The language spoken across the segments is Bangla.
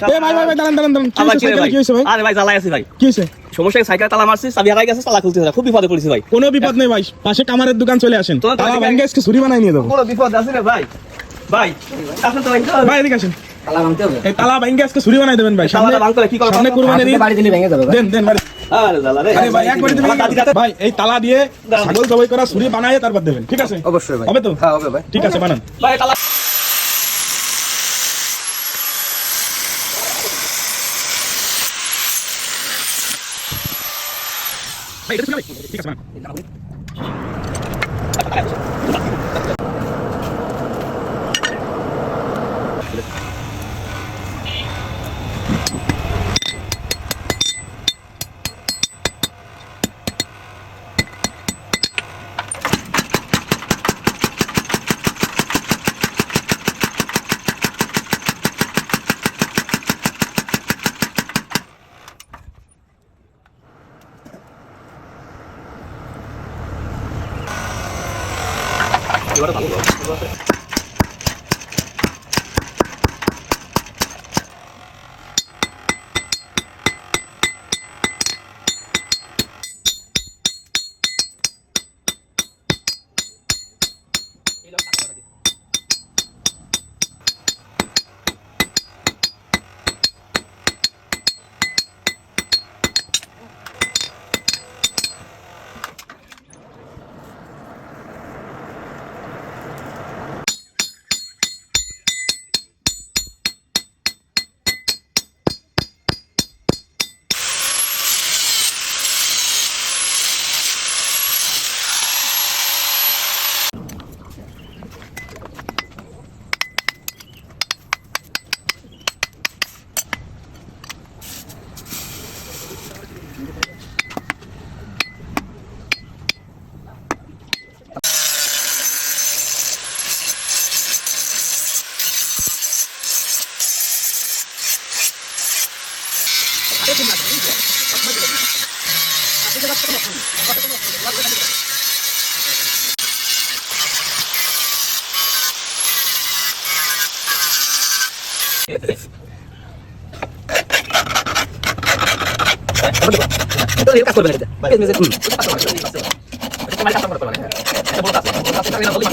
ভাই দাঁড়ান কি হয়েছে ভাই? আরে ভাই জ্বালাই আছি ভাই। কি হয়েছে? সমস্যা সাইকেল তালা মারছি, চাবি হারাই গেছে, তালা খুলতেছে না, খুব বিপদে পড়েছি ভাই। কোনো বিপদ নেই ভাই, পাশে কামারের দোকান চলে আসেন, তোমার তালা দোকানে ভেঙে আজকে ছুরি বানাই নিয়ে যাবো। কোনো বিপদ আছে রে ভাই। ভাই আসুন তো ভাই। ভাই এদিকে আসেন, তালা ভাঙতে হবে। এই তালা ভেঙে আজকে ছুরি বানাই দেবেন ভাই। তালাটা ভাঙতে হবে, কি করব? সামনে কুরবানির ঈদ। বাড়ি দিলে ভেঙে যাবে ভাই। দেন বাড়ি। আরে জ্বালা রে। আরে ভাই একবারে দিবেন। আমার দাদি কাছে ভাই এই তালা দিয়ে ছাগল জবাই করা ছুরি বানায় তারপর দেবেন, ঠিক আছে? অবশ্যই ভাই। হবে তো? হ্যাঁ হবে ভাই। ঠিক আছে, বানান। ভাই তালা ভাই এটা ঠিক আছে, বানান। কাজ করবে না ভাই।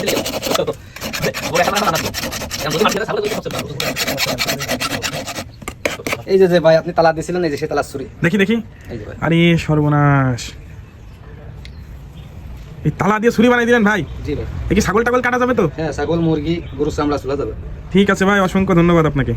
এই যে ভাই আপনি তালা দিয়েছিলেন, এই যে সে তালা ছুরি। দেখি এই যে ভাই। আরে সর্বনাশ, এই তালা দিয়ে ছুরি বানাই দিলেন ভাই। জি ভাই। এই কি ছাগল টাগল কাটা যাবে তো? হ্যাঁ ছাগল মুরগি গরু চামড়া চলে যাবে। ঠিক আছে ভাই, অসংখ্য ধন্যবাদ আপনাকে।